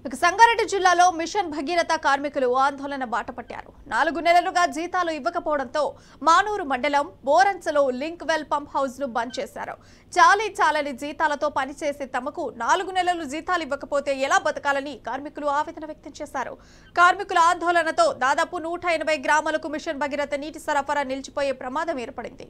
ఇక సంగారెడ్డి జిల్లాలో మిషన్ భగీరథ కార్మికులు ఆందోళన బాటపట్టారు. 4 నెలలుగా జీతాలు ఇవ్వకపోవడంతో మానూరు మండలం బోరంచలో లింక్ వెల్ పంప్ హౌస్ ను బంద్ చేశారు. చాలని జీతాలతో పనిచేసే తమకు 4 నెలలు జీతాలు ఇవ్వకపోతే ఎలా బతకాలని కార్మికులు ఆవేదన వ్యక్తం చేశారు. కార్మికుల ఆందోళనతో దాదాపు 180 గ్రామాలకు మిషన్ భగీరథ నీటి సరఫరా నిలిచిపోయే ప్రమాదం ఏర్పడింది.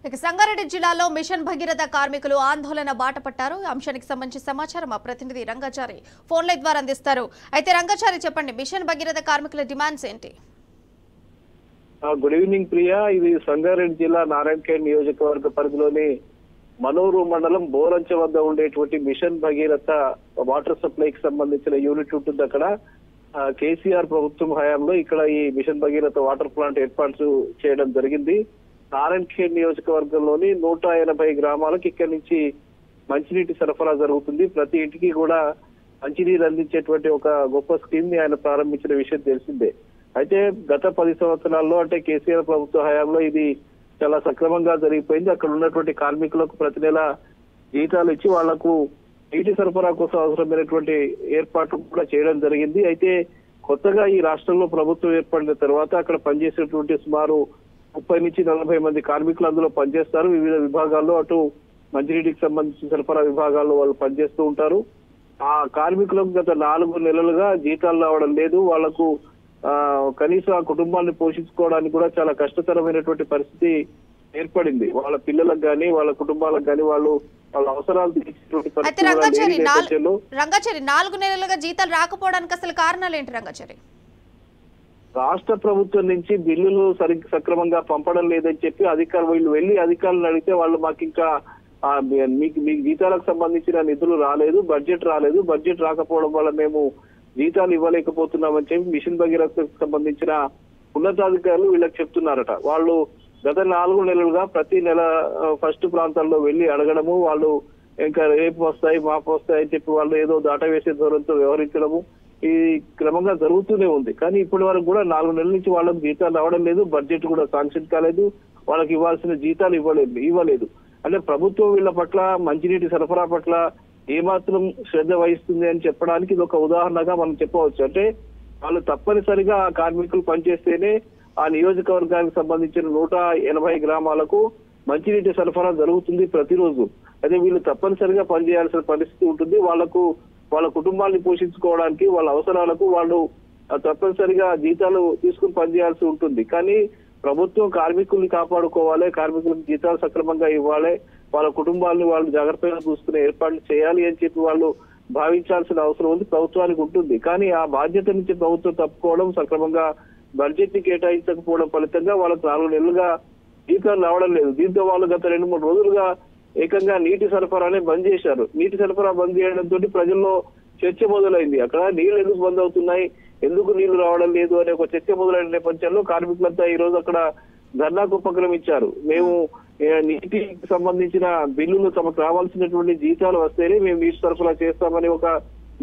ఇక సంగారెడ్డి జిల్లాలో మిషన్ భగీరథ కార్మికులు ఆందోళన బాటపట్టారు. ఈ అంశానికి సంబంధించి సమాచారం మా ప్రతినిధి రంగాచారి ఫోన్ లైన్ ద్వారా అందిస్తారు. అయితే రంగాచారి చెప్పండి, మిషన్ భగీరథ కార్మికుల డిమాండ్స్ ఏంటి? Good evening Priya. ఇది సంగారెడ్డి జిల్లా నారాయణఖేడ్ నియోజకవర్గ పరిధిలోని మనూరు మండలం బోరంచ వద్ద ఉండేటువంటి మిషన్ భగీరథ వాటర్ సప్లైకి సంబంధించిన యూనిట్ ఉంటుంది. అక్కడ కేసీఆర్ ప్రభుత్వం హయాంలో ఇక్కడ ఈ మిషన్ భగీరథ వాటర్ ప్లాంట్ ఏర్పాటు చేయడం జరిగింది. నారాయణఖేడ్ నియోజకవర్గంలోని 180 గ్రామాలకు ఇక్కడి నుంచి మంచినీటి సరఫరా జరుగుతుంది. ప్రతి ఇంటికి కూడా మంచినీరు అందించేటువంటి ఒక గొప్ప స్కీమ్ ని ఆయన ప్రారంభించిన విషయం తెలిసిందే. అయితే గత 10 సంవత్సరాల్లో అంటే కేసీఆర్ ప్రభుత్వ హయాంలో ఇది చాలా సక్రమంగా జరిగిపోయింది. అక్కడ ఉన్నటువంటి కార్మికులకు ప్రతి నెల జీతాలు ఇచ్చి వాళ్లకు నీటి సరఫరా కోసం అవసరమైనటువంటి ఏర్పాట్లు కూడా చేయడం జరిగింది. అయితే కొత్తగా ఈ రాష్ట్రంలో ప్రభుత్వం ఏర్పడిన తర్వాత అక్కడ పనిచేసేటువంటి సుమారు 30 నుంచి 40 మంది కార్మికులు అందులో పనిచేస్తారు. వివిధ విభాగాల్లో అటు మంచినీటికి సంబంధించిన సరఫరా విభాగాల్లో వాళ్ళు పనిచేస్తూ ఉంటారు. ఆ కార్మికులకు గత 4 నెలలుగా జీతాలు రావడం లేదు. వాళ్లకు కనీసం ఆ కుటుంబాన్ని పోషించుకోవడానికి కూడా చాలా కష్టతరమైనటువంటి పరిస్థితి ఏర్పడింది. వాళ్ళ పిల్లలకు గానీ వాళ్ళ కుటుంబాలకు గానీ వాళ్ళ అవసరాలు తీర్చేటువంటి పరిస్థితి. రంగాచారి 4 నెలలుగా జీతాలు రాకపోవడానికి అసలు కారణాలు ఏంటి రంగాచారి? రాష్ట్ర ప్రభుత్వం నుంచి బిల్లులు సక్రమంగా పంపడం లేదని చెప్పి వీళ్ళు వెళ్లి అధికారులను అడిగితే వాళ్ళు మాకు ఇంకా మీకు జీతాలకు సంబంధించిన నిధులు రాలేదు, బడ్జెట్ రాకపోవడం వల్ల మేము జీతాలు ఇవ్వలేకపోతున్నామని చెప్పి మిషన్ భగీరథకు సంబంధించిన ఉన్నతాధికారులు వీళ్ళకి చెప్తున్నారట. వాళ్ళు గత 4 నెలలుగా ప్రతి నెల ఫస్ట్ ప్రాంతాల్లో వెళ్లి అడగడము, వాళ్ళు ఇంకా రేపు వస్తాయి మాపు వస్తాయి అని చెప్పి వాళ్ళు ఏదో దాటవేసే ధోరణితో వ్యవహరించడము ఈ క్రమంగా జరుగుతూనే ఉంది. కానీ ఇప్పటి వరకు కూడా 4 నెలల నుంచి వాళ్ళకి జీతాలు రావడం లేదు, బడ్జెట్ కూడా శాంక్షన్ కాలేదు, వాళ్ళకి ఇవ్వాల్సిన జీతాలు ఇవ్వలేదు. అంటే ప్రభుత్వం వీళ్ళ పట్ల మంచినీటి సరఫరా పట్ల ఏమాత్రం శ్రద్ధ వహిస్తుంది అని చెప్పడానికి ఇది ఒక ఉదాహరణగా మనం చెప్పవచ్చు. అంటే వాళ్ళు తప్పనిసరిగా ఆ కార్మికులు పనిచేస్తేనే ఆ నియోజకవర్గానికి సంబంధించిన 180 గ్రామాలకు మంచినీటి సరఫరా జరుగుతుంది ప్రతిరోజు. అయితే వీళ్ళు తప్పనిసరిగా పనిచేయాల్సిన పరిస్థితి ఉంటుంది. వాళ్ళ కుటుంబాన్ని పోషించుకోవడానికి వాళ్ళ అవసరాలకు వాళ్ళు తప్పనిసరిగా జీతాలు తీసుకుని పనిచేయాల్సి ఉంటుంది. కానీ ప్రభుత్వం కార్మికుల్ని కాపాడుకోవాలి, కార్మికులకు జీతాలు సక్రమంగా ఇవ్వాలి, వాళ్ళ కుటుంబాలను వాళ్ళు జాగ్రత్తగా చూసుకునే ఏర్పాట్లు చేయాలి అని చెప్పి వాళ్ళు భావించాల్సిన అవసరం ఉంది, ప్రభుత్వానికి ఉంటుంది. కానీ ఆ బాధ్యత నుంచి ప్రభుత్వం తప్పుకోవడం, సక్రమంగా బడ్జెట్ ని కేటాయించకపోవడం ఫలితంగా వాళ్ళకు 4 నెలలుగా జీతాలు రావడం లేదు. దీంతో వాళ్ళు గత 2-3 రోజులుగా ఏకంగా నీటి సరఫరానే బంద్ చేశారు. నీటి సరఫరా బంద్ చేయడంతో ప్రజల్లో చర్చ మొదలైంది. అక్కడ నీళ్లు ఎందుకు బంద్ అవుతున్నాయి, ఎందుకు నీళ్లు రావడం లేదు అనే ఒక చర్చ మొదలైన నేపథ్యంలో కార్మికులంతా ఈ రోజు అక్కడ ధర్నాకు ఉపక్రమించారు. మేము నీటికి సంబంధించిన బిల్లులు తమకు రావాల్సినటువంటి జీతాలు వస్తేనే మేము నీటి సరఫరా చేస్తామని ఒక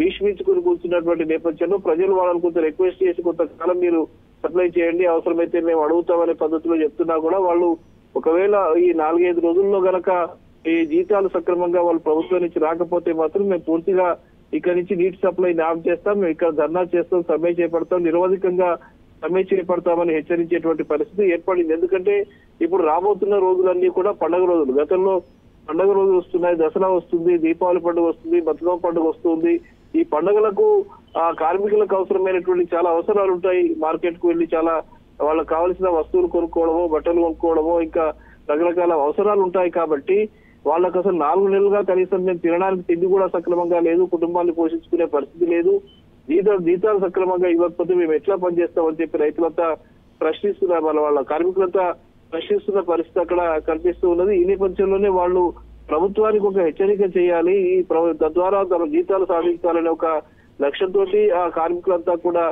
భీష్మించుకుని కూర్చున్నటువంటి నేపథ్యంలో ప్రజలు వాళ్ళని కొంత రిక్వెస్ట్ చేసి కొంతకాలం మీరు సప్లై చేయండి, అవసరమైతే మేము అడుగుతామనే పద్ధతిలో చెప్తున్నా కూడా వాళ్ళు ఒకవేళ ఈ 4-5 రోజుల్లో గనక ఈ జీతాలు సక్రమంగా వాళ్ళు ప్రభుత్వం నుంచి రాకపోతే మాత్రం మేము పూర్తిగా ఇక్కడ నుంచి నీటి సప్లై ఆఫ్ చేస్తాం, మేము ఇక్కడ ధర్నా చేస్తాం, సమ్మె చేపడతాం, నిరవధికంగా సమ్మె చేపడతామని హెచ్చరించేటువంటి పరిస్థితి ఏర్పడింది. ఎందుకంటే ఇప్పుడు రాబోతున్న రోజులన్నీ కూడా పండుగ రోజులు. గతంలో పండుగ రోజులు వస్తున్నాయి, దసరా వస్తుంది, దీపావళి పండుగ వస్తుంది, బతుకమ్మ పండుగ వస్తుంది. ఈ పండుగలకు కార్మికులకు అవసరమైనటువంటి చాలా అవసరాలు ఉంటాయి. మార్కెట్ కు వెళ్ళి చాలా వాళ్ళకి కావాల్సిన వస్తువులు కొనుక్కోవడము, బట్టలు కొనుక్కోవడము, ఇంకా రకరకాల అవసరాలు ఉంటాయి. కాబట్టి వాళ్ళకు అసలు 4 నెలలుగా కనీసం మేము తినడానికి తిండి కూడా సక్రమంగా లేదు, కుటుంబాన్ని పోషించుకునే పరిస్థితి లేదు, జీతాలు సక్రమంగా ఇవ్వకపోతే మేము ఎట్లా పనిచేస్తామని చెప్పి రైతులంతా ప్రశ్నిస్తున్నారు. వాళ్ళ కార్మికులంతా ప్రశ్నిస్తున్న పరిస్థితి అక్కడ కనిపిస్తూ ఉన్నది. ఈ నేపథ్యంలోనే వాళ్ళు ప్రభుత్వానికి ఒక హెచ్చరిక చేయాలి, తద్వారా తమ జీతాలు సాధించాలనే ఒక లక్ష్యంతో ఆ కార్మికులంతా కూడా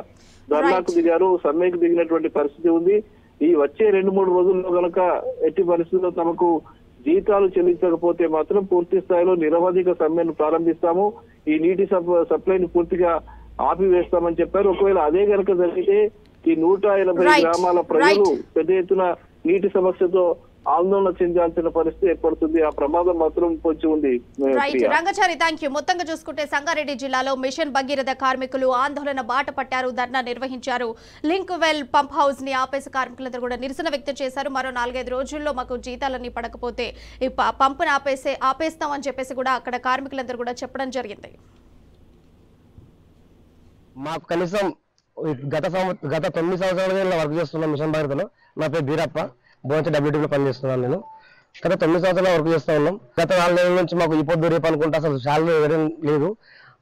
ధర్నాకు దిగారు, సమ్మెకు దిగినటువంటి పరిస్థితి ఉంది. ఈ వచ్చే 2-3 రోజుల్లో కనుక ఎట్టి పరిస్థితుల్లో తమకు జీతాలు చెల్లించకపోతే మాత్రం పూర్తి స్థాయిలో నిరవధిక సమ్మెను ప్రారంభిస్తాము, ఈ నీటి సప్లైని పూర్తిగా ఆపివేస్తామని చెప్పారు. ఒకవేళ అదే కనుక జరిగితే ఈ 180 గ్రామాల ప్రజలు పెద్ద ఎత్తున నీటి సమస్యతో ఆందోళన చెందాల్సిన పరిస్థితి ఏర్పడుతుంది. ఆ ప్రమాదం మాత్రం పొంచి ఉంది. Rangachari, thank you. మొత్తంగా చూసుకుంటే సంగారెడ్డి జిల్లాలో మిషన్ భగీరథ కార్మికులు ఆందోళన బాట పట్టారు, ధర్నా నిర్వహించారు. లింక్ వెల్ పంప్ హౌస్ ని ఆపేసి కార్మికులందరూ కూడా నిరసన వ్యక్తం చేశారు. మరో 4-5 రోజుల్లో మాకు జీతాలన్నీ పడకపోతే ఈ పంపును ఆపేస్తామని చెప్పేసి కూడా అక్కడ కార్మికులందరూ కూడా చెప్పడం జరిగింది. మాకు కనీసం గత 9 సంవత్సరాలుగా వర్క్ చేస్తున్నాం మిషన్ భగీరథలో. నా పేరు బీరప్ప, బోంచ WTలో పనిచేస్తున్నాను. నేను గత 9 సంవత్సరాలు వర్క్ చేస్తూ ఉన్నాం. గత 4 నెలల నుంచి మాకు ఈ పొద్దు రేపు అనుకుంటే అసలు శాలరీ ఇవ్వడం లేదు.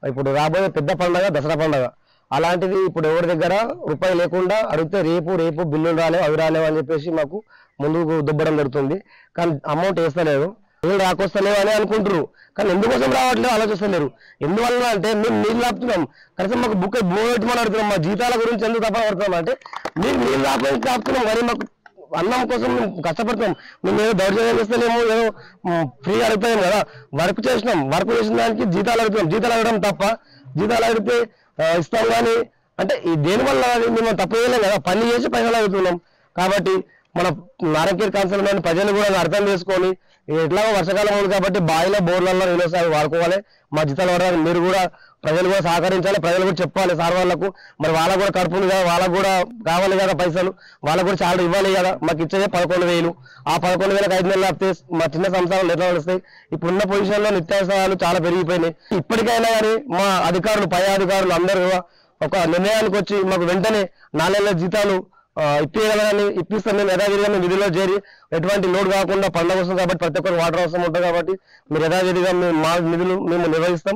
ఇప్పుడు రాబోయే పెద్ద పండుగ దసరా పండుగ, అలాంటిది ఇప్పుడు ఎవరి దగ్గర రూపాయి లేకుండా అడిగితే రేపు బిల్లులు రాలేవు, అవి రాలేవు అని చెప్పేసి మాకు ముందుకు దుబ్బడం జరుగుతుంది. కానీ అమౌంట్ వేస్తలేదు, నీళ్ళు రాకొస్తలేవు అని అనుకుంటారు, కానీ ఎందుకోసం రావట్లేదు ఆలోచిస్తలేరు. ఎందువల్ల అంటే మేము నీళ్ళు ఆపుతున్నాం, కనీసం మాకు బోగొట్టమని అడుగుతున్నాం. మా జీతాల గురించి ఎందుకు తప్ప పడుతున్నాం అంటే మీరు నీళ్ళు ఆపుతున్నాం, కానీ మాకు అన్నం కోసం మేము కష్టపడతాం. మేము ఏదో దౌర్జన్యం చేస్తలేము, ఏదో ఫ్రీ అడుగుతాం కదా. వర్క్ చేసిన దానికి జీతాలు అడుగుతున్నాం. జీతాలు అడగడం తప్ప, జీతాలు అడిగితే ఇస్తాం కానీ అంటే దేనివల్ల మేము తప్పు చేయలేం కదా, పని చేసి పైసలు అడుగుతున్నాం. కాబట్టి మన నారాయణఖేడ్ కాన్సల్ ప్రజలు కూడా అర్థం చేసుకొని, ఎట్లాగో వర్షాకాలం ఉంది కాబట్టి బావిలో బోర్లలో నీళ్ళు వస్తాయి వాడుకోవాలి, మా జీతాలు పడాలి. మీరు కూడా ప్రజలు కూడా సహకరించాలి, ప్రజలు కూడా చెప్పాలి సార్ వాళ్ళకు. మరి వాళ్ళకు కూడా కడుపు ఉంది కదా, వాళ్ళకు కూడా కావాలి కదా పైసలు, వాళ్ళకు కూడా చాలా ఇవ్వాలి కదా. మాకు ఇచ్చేదే 11,000, ఆ 11,000కి 5 నెలలు ఆపితే మా చిన్న సంస్థలు ఎట్లా వస్తాయి? ఇప్పుడున్న పొజిషన్ లో నిత్యావసరాలు చాలా పెరిగిపోయినాయి. ఇప్పటికైనా కానీ మా అధికారులు, పై అధికారులు అందరూ ఒక నిర్ణయానికి వచ్చి మాకు వెంటనే 4 నెలల జీతాలు ఇప్పించగలని ఇప్పిస్తాం. మేము యథావిధిగా మేము విధిలో చేరి ఎటువంటి లోడ్ కాకుండా పండుగ వస్తుంది కాబట్టి ప్రతి ఒక్కరు వాటర్ అవసరం ఉంటుంది కాబట్టి మీరు యథావిధిగా మా నిధులు మేము నిర్వహిస్తాం.